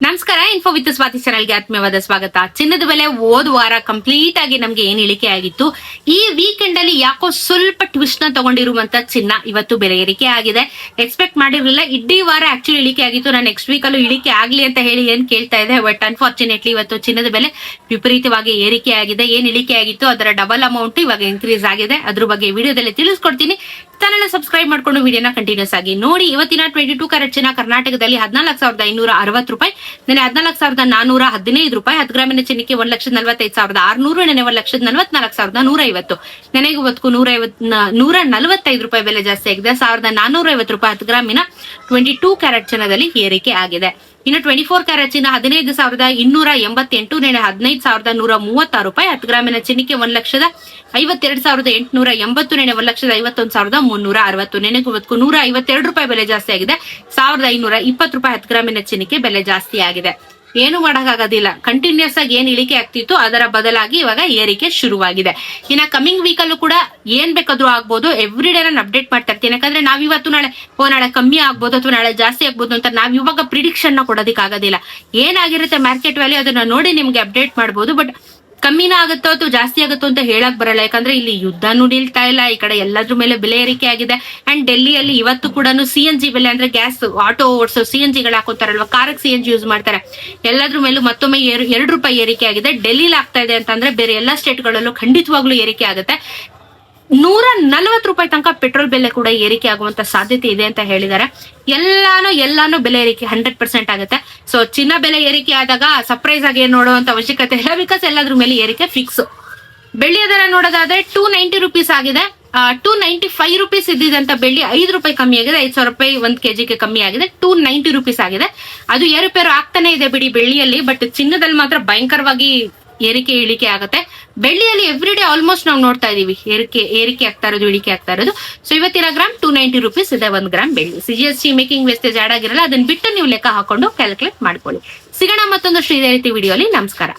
ನಮಸ್ಕಾರ. Info with Swati ಚಾನಲ್ಗೆ ಆತ್ಮೀಯವಾದ ಸ್ವಾಗತ. ಚಿನ್ನದ ಬೆಲೆ ಹೋದ ವಾರ ಕಂಪ್ಲೀಟ್ ಆಗಿ ನಮ್ಗೆ ಏನ್ ಇಳಿಕೆ ಆಗಿತ್ತು, ಈ ವೀಕೆಂಡ್ ಅಲ್ಲಿ ಯಾಕೋ ಸ್ವಲ್ಪ ಟ್ವಿಸ್ಟ್ ನ ತಗೊಂಡಿರುವಂತ ಚಿನ್ನ ಇವತ್ತು ಬೆಲೆ ಏರಿಕೆ ಆಗಿದೆ. ಎಕ್ಸ್ಪೆಕ್ಟ್ ಮಾಡಿರ್ಲಿಲ್ಲ. ಇಡೀ ವಾರ ಆಕ್ಚುಲಿ ಇಳಿಕೆ ಆಗಿತ್ತು. ನಾನು ನೆಕ್ಸ್ಟ್ ವೀಕ್ ಅಲ್ಲೂ ಇಳಿಕೆ ಆಗ್ಲಿ ಅಂತ ಹೇಳಿ ಏನ್ ಕೇಳ್ತಾ ಇದೆ. ಬಟ್ ಅನ್ಫಾರ್ಚುನೇಟ್ಲಿ ಇವತ್ತು ಚಿನ್ನದ ಬೆಲೆ ವಿಪರೀತವಾಗಿ ಏರಿಕೆ ಆಗಿದೆ. ಏನ್ ಇಳಿಕೆ ಆಗಿತ್ತು ಅದರ ಡಬಲ್ ಅಮೌಂಟ್ ಇವಾಗ ಇನ್ಕ್ರೀಸ್ ಆಗಿದೆ. ಅದ್ರ ಬಗ್ಗೆ ವಿಡಿಯೋದಲ್ಲಿ ತಿಳಿಸ್ಕೊಡ್ತೀನಿ. ಚಾನಲ್ ಸಬ್ಸ್ಕ್ರೈಬ್ ಮಾಡ್ಕೊಂಡು ವಿಡಿಯೋನ ಕಂಟಿನ್ಯೂಸ್ ಆಗಿ ನೋಡಿ. ಇವತ್ತಿನ 22 ಕ್ಯಾರೆಟ್ ಚಿನ್ನ ಕರ್ನಾಟಕದಲ್ಲಿ 14,560 ರೂಪಾಯಿ, ನೆನೆ 14,415 ರೂಪಾಯಿ. 10 ಗ್ರಾಮಿನ ಚಿನ್ನಕ್ಕೆ 1,45,600, ನೆನೆ 1,44,150. ನೆನೆಗೆ ಇವತ್ತು 145 ರೂಪಾಯಿ ಬೆಲೆ ಜಾಸ್ತಿ ಆಗಿದೆ. 1,450 ರೂಪಾಯಿ 10 ಗ್ರಾಮಿನ 22 ಕ್ಯಾರೆಟ್ ಚಿನ್ನದಲ್ಲಿ ಏರಿಕೆ ಆಗಿದೆ. ಇನ್ನು 24 ಕ್ಯಾರೆಟ್ ಚಿನ್ನ 15,288, ನೆನೆ 15,136 ರೂಪಾಯಿ. 10 ಗ್ರಾಮಿನ ಚಿನ್ನಕ್ಕೆ 1,52,880, ನೆನೆ 1,51,360. ನೆನೆಗೂ 152 ರೂಪಾಯಿ ಬೆಲೆ ಜಾಸ್ತಿ ಆಗಿದೆ. 1,520 ರೂಪಾಯಿ 10 ಗ್ರಾಮಿನ ಚಿನ್ನಕ್ಕೆ ಬೆಲೆ ಜಾಸ್ತಿ ಆಗಿದೆ. ಏನು ಮಾಡಕ್ಕಾಗೋದಿಲ್ಲ. ಕಂಟಿನ್ಯೂಸ್ ಆಗಿ ಏನ್ ಇಳಿಕೆ ಆಗ್ತಿತ್ತು ಅದರ ಬದಲಾಗಿ ಇವಾಗ ಏರಿಕೆ ಶುರುವಾಗಿದೆ. ಇನ್ನ ಕಮಿಂಗ್ ವೀಕ್ ಅಲ್ಲೂ ಕೂಡ ಏನ್ ಬೇಕಾದ್ರೂ ಆಗ್ಬೋದು. ಎವ್ರಿ ಡೇ ನಾನು ಅಪ್ಡೇಟ್ ಮಾಡ್ತಾ ಇರ್ತೀನಿ. ಯಾಕಂದ್ರೆ ನಾವ್ ಇವತ್ತು ನಾಳೆ ಕಮ್ಮಿ ಆಗ್ಬೋದು ಅಥವಾ ನಾಳೆ ಜಾಸ್ತಿ ಆಗ್ಬೋದು ಅಂತ ನಾವ್ ಇವಾಗ ಪ್ರಿಡಿಕ್ಷನ್ ನ ಕೊಡೋದಿಕ್ ಆಗೋದಿಲ್ಲ. ಏನಾಗಿರುತ್ತೆ ಮಾರ್ಕೆಟ್ ವ್ಯಾಲ್ಯೂ ಅದನ್ನ ನೋಡಿ ನಿಮ್ಗೆ ಅಪ್ಡೇಟ್ ಮಾಡ್ಬೋದು. ಬಟ್ ಕಮ್ಮಿನ ಆಗುತ್ತೋ ಅಥವಾ ಜಾಸ್ತಿ ಆಗುತ್ತೋ ಅಂತ ಹೇಳಕ್ ಬರಲ್ಲ. ಯಾಕಂದ್ರೆ ಇಲ್ಲಿ ಯುದ್ಧನೂ ನಿಲ್ತಾ ಇಲ್ಲ. ಈ ಕಡೆ ಎಲ್ಲದ್ರ ಮೇಲೆ ಬೆಲೆ ಏರಿಕೆ ಆಗಿದೆ. ಅಂಡ್ ಡೆಲ್ಲಿಯಲ್ಲಿ ಇವತ್ತು ಕೂಡ CNG ಬೆಲೆ, ಅಂದ್ರೆ ಗ್ಯಾಸ್ ಆಟೋ ಓಡಿಸೋ CNG ಗಳು ಹಾಕೋತಾರಲ್ವಾ, ಕಾರಕ್ಕೆ CNG ಯೂಸ್ ಮಾಡ್ತಾರೆ. ಎಲ್ಲದ್ರ ಮೇಲೂ ಮತ್ತೊಮ್ಮೆ 2 ರೂಪಾಯಿ ಏರಿಕೆ ಆಗಿದೆ. ಡೆಲ್ಲಿಲಿ ಆಗ್ತಾ ಇದೆ ಅಂತಂದ್ರೆ ಬೇರೆ ಎಲ್ಲಾ ಸ್ಟೇಟ್ ಗಳಲ್ಲೂ ಖಂಡಿತವಾಗ್ಲೂ ಏರಿಕೆ ಆಗುತ್ತೆ. 140 ರೂಪಾಯಿ ತನಕ ಪೆಟ್ರೋಲ್ ಬೆಲೆ ಕೂಡ ಏರಿಕೆ ಆಗುವಂತ ಸಾಧ್ಯತೆ ಇದೆ ಅಂತ ಹೇಳಿದ್ದಾರೆ. ಎಲ್ಲಾನು ಬೆಲೆ ಏರಿಕೆ 100% ಆಗುತ್ತೆ. ಸೊ ಚಿನ್ನ ಬೆಲೆ ಏರಿಕೆ ಆದಾಗ ಸರ್ಪ್ರೈಸ್ ಆಗಿ ನೋಡುವಂತ ಅವಶ್ಯಕತೆ ಇಲ್ಲ. ಬಿಕಾಸ್ ಎಲ್ಲಾದ್ರ ಮೇಲೆ ಏರಿಕೆ ಫಿಕ್ಸ್. ಬೆಳ್ಳಿಯ ದರ ನೋಡೋದಾದ್ರೆ 290 ರೂಪೀಸ್ ಆಗಿದೆ. 295 ರೂಪೀಸ್ ಇದ್ದಿದಂತ ಬೆಳ್ಳಿ 5 ರೂಪಾಯಿ ಕಮ್ಮಿ ಆಗಿದೆ. 5,000 ರೂಪಾಯಿ 1 ಕೆಜಿಗೆ ಕಮ್ಮಿ ಆಗಿದೆ. 290 ರೂಪೀಸ್ ಆಗಿದೆ. ಅದು ಏರುಪೇರು ಆಗ್ತಾನೆ ಇದೆ ಬಿಡಿ ಬೆಳ್ಳಿಯಲ್ಲಿ. ಬಟ್ ಚಿನ್ನದಲ್ಲಿ ಮಾತ್ರ ಭಯಂಕರವಾಗಿ ಏರಿಕೆ ಇಳಿಕೆ ಆಗುತ್ತೆ. ಬೆಳ್ಳಿಯಲ್ಲಿ ಎವ್ರಿ ಡೇ ಆಲ್ಮೋಸ್ಟ್ ನಾವು ನೋಡ್ತಾ ಇದೀವಿ ಏರಿಕೆ ಆಗ್ತಾ ಇರೋದು, ಇಳಿಕೆ ಆಗ್ತಾ ಇರೋದು. ಸೊ ಇವತ್ತಿನ ಗ್ರಾಮ್ 290 ರೂಪೀಸ್ ಇದೆ 1 ಗ್ರಾಮ್ ಬೆಳ್ಳಿ. CGST ಮೇಕಿಂಗ್ ವೇಸ್ಟೇಜ್ ಆಡ್ ಆಗಿರಲ್ಲ. ಅದನ್ನ ಬಿಟ್ಟು ನೀವು ಲೆಕ್ಕ ಹಾಕೊಂಡು ಕ್ಯಾಲ್ಕುಲೇಟ್ ಮಾಡ್ಕೊಳ್ಳಿ. ಸಿಗೋಣ ಮತ್ತೊಂದಷ್ಟು ಇದೇ ರೀತಿ ವಿಡಿಯೋಲಿ. ನಮಸ್ಕಾರ.